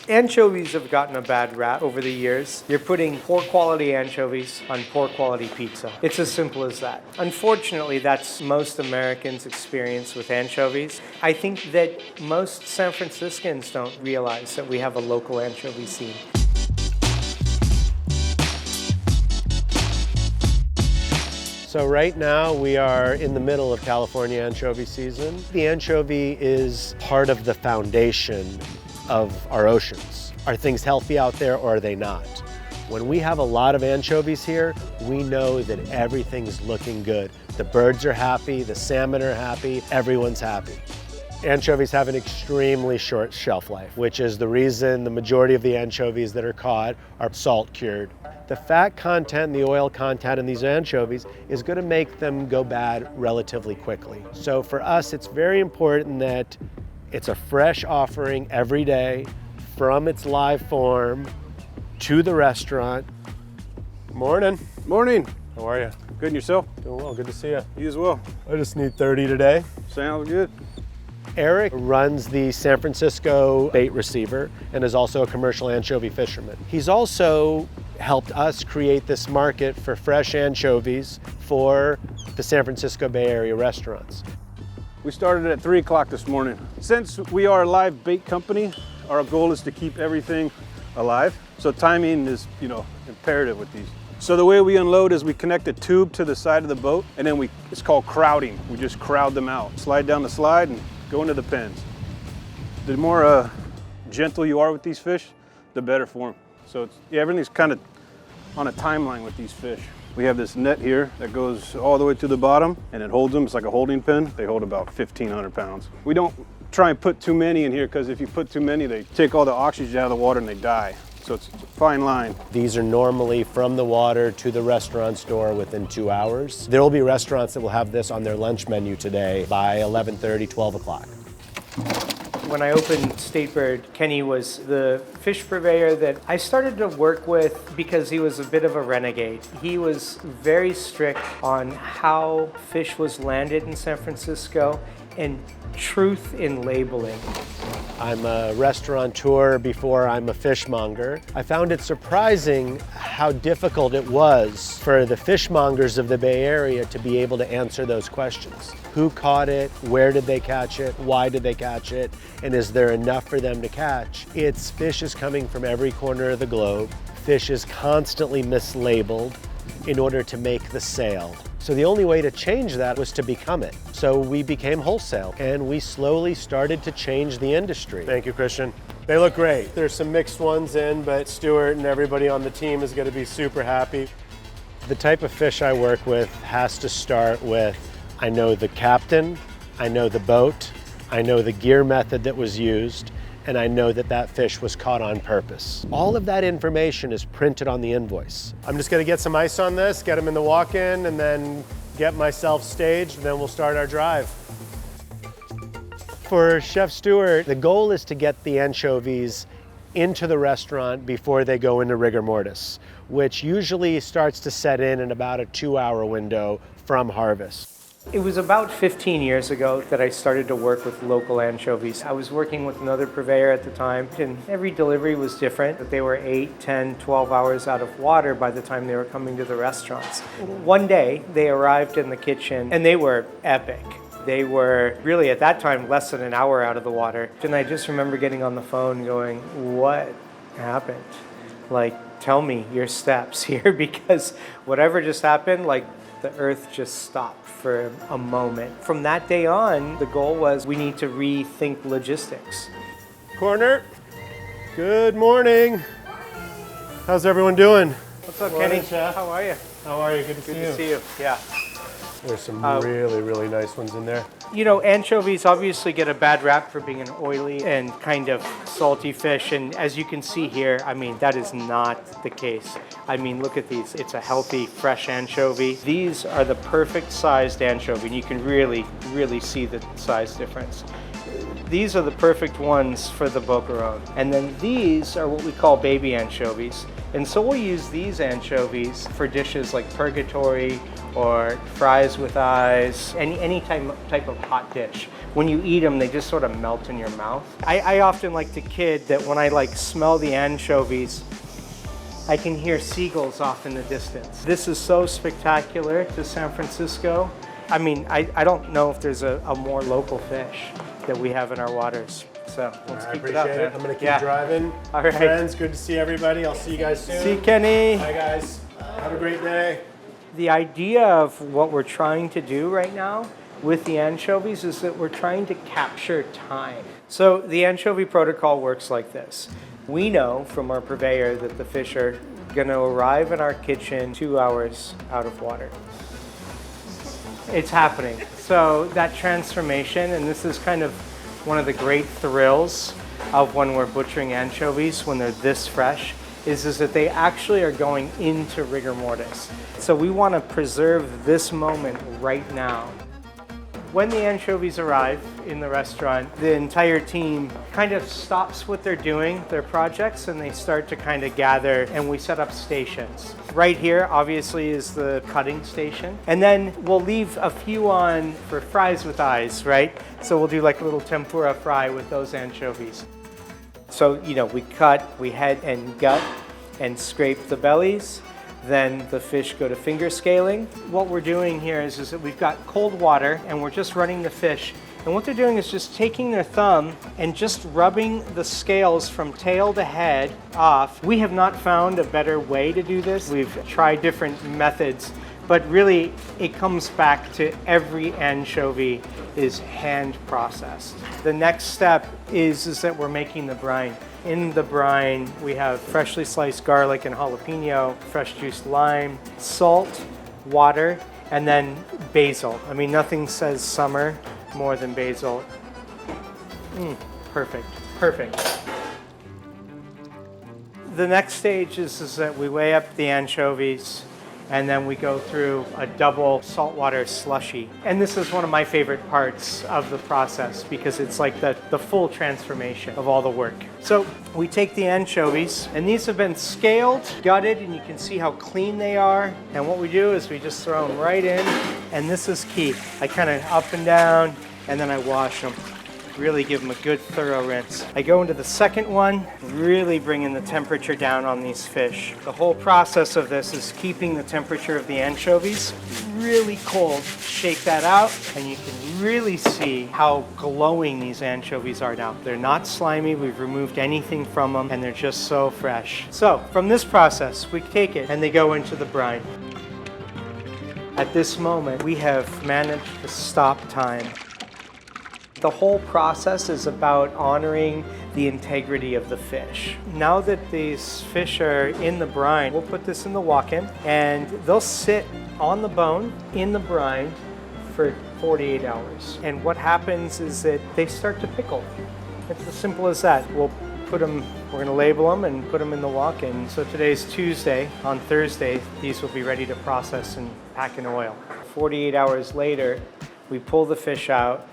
Anchovies have gotten a bad rap over the years. You're putting poor quality anchovies on poor quality pizza. It's as simple as that. Unfortunately, that's most Americans' experience with anchovies. I think that most San Franciscans don't realize that we have a local anchovy scene. So right now we are in the middle of California anchovy season. The anchovy is part of the foundation of our oceans. Are things healthy out there or are they not? When we have a lot of anchovies here, we know that everything's looking good. The birds are happy, the salmon are happy, everyone's happy. Anchovies have an extremely short shelf life, which is the reason the majority of the anchovies that are caught are salt cured. The fat content and the oil content in these anchovies is going to make them go bad relatively quickly. So for us, it's very important that it's a fresh offering every day from its live form to the restaurant. Morning. Morning. How are you? Good, and yourself? Doing well, good to see you. You as well. I just need 30 today. Sounds good. Eric runs the San Francisco bait receiver and is also a commercial anchovy fisherman. He's also helped us create this market for fresh anchovies for the San Francisco Bay Area restaurants. We started at 3 o'clock this morning. Since we are a live bait company, our goal is to keep everything alive. So timing is, imperative with these. So the way we unload is we connect a tube to the side of the boat, and then it's called crowding. We just crowd them out. Slide down the slide and go into the pens. The more gentle you are with these fish, the better for them. So everything's kind of on a timeline with these fish. We have this net here that goes all the way to the bottom and it holds them. It's like a holding pen. They hold about 1,500 pounds. We don't try and put too many in here because if you put too many, they take all the oxygen out of the water and they die. So it's a fine line. These are normally from the water to the restaurant's door within 2 hours. There will be restaurants that will have this on their lunch menu today by 11:30, 12 o'clock. When I opened Statebird, Kenny was the fish purveyor that I started to work with because he was a bit of a renegade. He was very strict on how fish was landed in San Francisco and truth in labeling. I'm a restaurateur before I'm a fishmonger. I found it surprising how difficult it was for the fishmongers of the Bay Area to be able to answer those questions. Who caught it? Where did they catch it? Why did they catch it? And is there enough for them to catch? Fish is coming from every corner of the globe. Fish is constantly mislabeled in order to make the sale. So the only way to change that was to become it. So we became wholesale and we slowly started to change the industry. Thank you, Christian. They look great. There's some mixed ones in, but Stuart and everybody on the team is gonna be super happy. The type of fish I work with has to start with, I know the captain, I know the boat, I know the gear method that was used, and I know that that fish was caught on purpose. All of that information is printed on the invoice. I'm just gonna get some ice on this, get them in the walk-in, and then get myself staged, and then we'll start our drive. For Chef Stuart, the goal is to get the anchovies into the restaurant before they go into rigor mortis, which usually starts to set in about a 2-hour window from harvest. It was about 15 years ago that I started to work with local anchovies. I was working with another purveyor at the time, and every delivery was different, but they were 8, 10, 12 hours out of water by the time they were coming to the restaurants. One day, they arrived in the kitchen, and they were epic. They were really, at that time, less than an hour out of the water. And I just remember getting on the phone going, what happened? Tell me your steps here, because whatever just happened, the earth just stopped for a moment. From that day on, the goal was we need to rethink logistics. Corner, good morning. How's everyone doing? What's up, Kenny? Chef. How are you? How are you? Good to see you. Yeah. There's some really, really nice ones in there. Anchovies obviously get a bad rap for being an oily and kind of salty fish. And as you can see here, that is not the case. Look at these. It's a healthy, fresh anchovy. These are the perfect sized anchovy, and you can really, really see the size difference. These are the perfect ones for the boqueron. And then these are what we call baby anchovies. And so we'll use these anchovies for dishes like purgatory or fries with eyes, any type of hot dish. When you eat them, they just sort of melt in your mouth. I often like to kid that when I smell the anchovies, I can hear seagulls off in the distance. This is so spectacular to San Francisco. I mean, I don't know if there's a more local fish that we have in our waters. So let's keep it up, man. I'm gonna keep driving. All right. Friends, good to see everybody. I'll see you guys soon. See you, Kenny. Bye, guys. Have a great day. The idea of what we're trying to do right now with the anchovies is that we're trying to capture time. So the Anchovy Protocol works like this. We know from our purveyor that the fish are going to arrive in our kitchen 2 hours out of water. It's happening. So that transformation, and this is kind of one of the great thrills of when we're butchering anchovies when they're this fresh, is that they actually are going into rigor mortis. So we want to preserve this moment right now. When the anchovies arrive in the restaurant, the entire team kind of stops what they're doing, their projects, and they start to kind of gather, and we set up stations. Right here, obviously, is the cutting station. And then we'll leave a few on for fries with eyes, right? So we'll do like a little tempura fry with those anchovies. So, we cut, we head and gut and scrape the bellies. Then the fish go to finger scaling. What we're doing here is that we've got cold water and we're just running the fish. And what they're doing is just taking their thumb and just rubbing the scales from tail to head off. We have not found a better way to do this. We've tried different methods, but really it comes back to every anchovy is hand processed. The next step is that we're making the brine. In the brine, we have freshly sliced garlic and jalapeno, fresh juiced lime, salt, water, and then basil. I mean, nothing says summer more than basil. Perfect, perfect. The next stage is that we weigh up the anchovies, and then we go through a double saltwater slushy. And this is one of my favorite parts of the process because it's like the full transformation of all the work. So we take the anchovies, and these have been scaled, gutted, and you can see how clean they are. And what we do is we just throw them right in, and this is key. I kind of up and down, and then I wash them. Really give them a good thorough rinse. I go into the second one, really bringing the temperature down on these fish. The whole process of this is keeping the temperature of the anchovies really cold. Shake that out, and you can really see how glowing these anchovies are now. They're not slimy, we've removed anything from them, and they're just so fresh. So, from this process, we take it, and they go into the brine. At this moment, we have managed to stop time. The whole process is about honoring the integrity of the fish. Now that these fish are in the brine, we'll put this in the walk-in, and they'll sit on the bone in the brine for 48 hours. And what happens is that they start to pickle. It's as simple as that. We'll put them, we're going to label them and put them in the walk-in. So today's Tuesday. On Thursday, these will be ready to process and pack in oil. 48 hours later, we pull the fish out.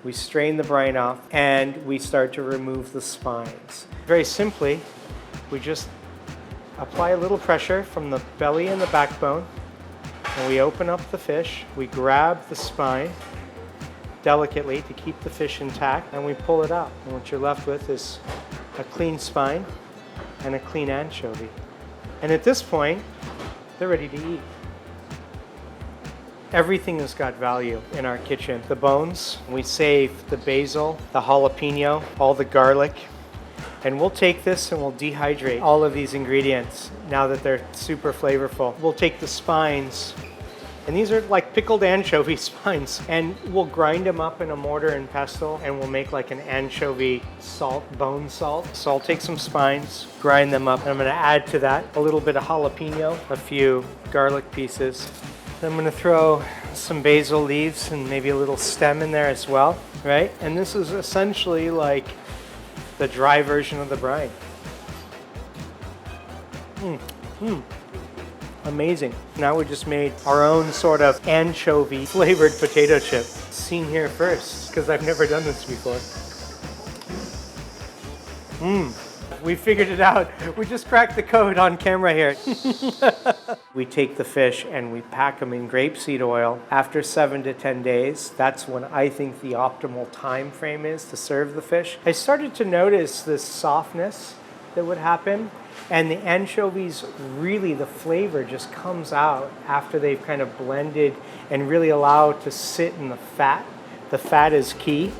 We strain the brine off, and we start to remove the spines. Very simply, we just apply a little pressure from the belly and the backbone, and we open up the fish. We grab the spine delicately to keep the fish intact, and we pull it out. And what you're left with is a clean spine and a clean anchovy. And at this point, they're ready to eat. Everything has got value in our kitchen. The bones, we save the basil, the jalapeno, all the garlic, and we'll take this and we'll dehydrate all of these ingredients now that they're super flavorful. We'll take the spines, and these are like pickled anchovy spines, and we'll grind them up in a mortar and pestle, and we'll make like an anchovy salt, bone salt. So I'll take some spines, grind them up, and I'm gonna add to that a little bit of jalapeno, a few garlic pieces. Then I'm going to throw some basil leaves and maybe a little stem in there as well, right? And this is essentially like the dry version of the brine. Amazing. Now we just made our own sort of anchovy flavored potato chip. Seen here first, because I've never done this before. We figured it out. We just cracked the code on camera here. We take the fish and we pack them in grapeseed oil. After 7 to 10 days, that's when I think the optimal time frame is to serve the fish. I started to notice this softness that would happen, and the anchovies, really the flavor just comes out after they've kind of blended and really allowed to sit in the fat. The fat is key.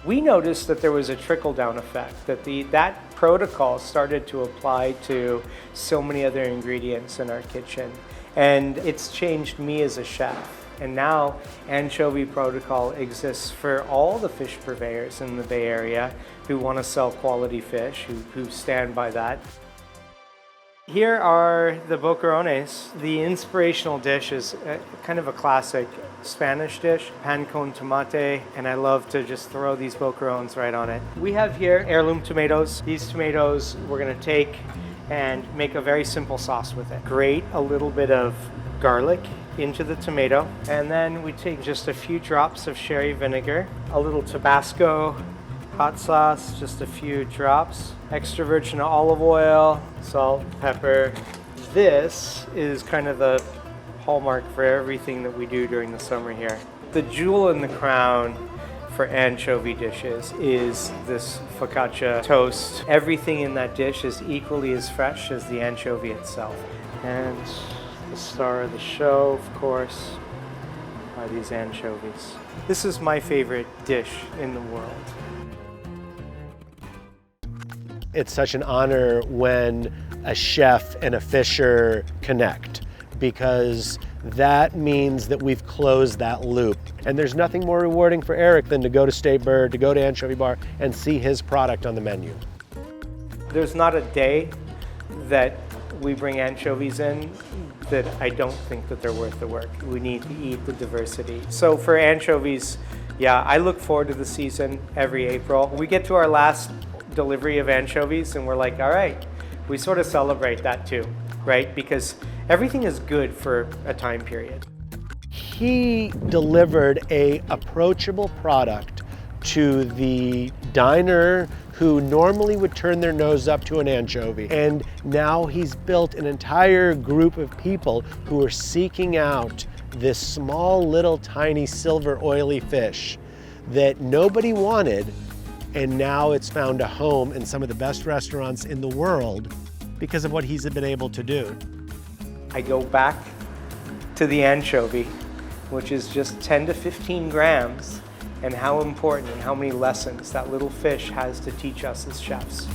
We noticed that there was a trickle-down effect, that that protocol started to apply to so many other ingredients in our kitchen. And it's changed me as a chef. And now Anchovy Protocol exists for all the fish purveyors in the Bay Area who want to sell quality fish, who stand by that. Here are the boquerones. The inspirational dish is kind of a classic Spanish dish, pan con tomate, and I love to just throw these boquerones right on it. We have here heirloom tomatoes. These tomatoes we're gonna take and make a very simple sauce with it. Grate a little bit of garlic into the tomato, and then we take just a few drops of sherry vinegar, a little Tabasco hot sauce, just a few drops, extra virgin olive oil, salt, pepper. This is kind of the hallmark for everything that we do during the summer here. The jewel in the crown for anchovy dishes is this focaccia toast. Everything in that dish is equally as fresh as the anchovy itself. And the star of the show, of course, are these anchovies. This is my favorite dish in the world. It's such an honor when a chef and a fisher connect, because that means that we've closed that loop. And there's nothing more rewarding for Eric than to go to State Bird, to go to Anchovy Bar, and see his product on the menu. There's not a day that we bring anchovies in that I don't think that they're worth the work. We need to eat the diversity. So for anchovies, yeah, I look forward to the season every April. We get to our last delivery of anchovies and we're like, all right, we sort of celebrate that too, right? Because everything is good for a time period. He delivered a approachable product to the diner who normally would turn their nose up to an anchovy. And now he's built an entire group of people who are seeking out this small, little, tiny, silver, oily fish that nobody wanted, and now it's found a home in some of the best restaurants in the world because of what he's been able to do. I go back to the anchovy, which is just 10 to 15 grams, and how important and how many lessons that little fish has to teach us as chefs.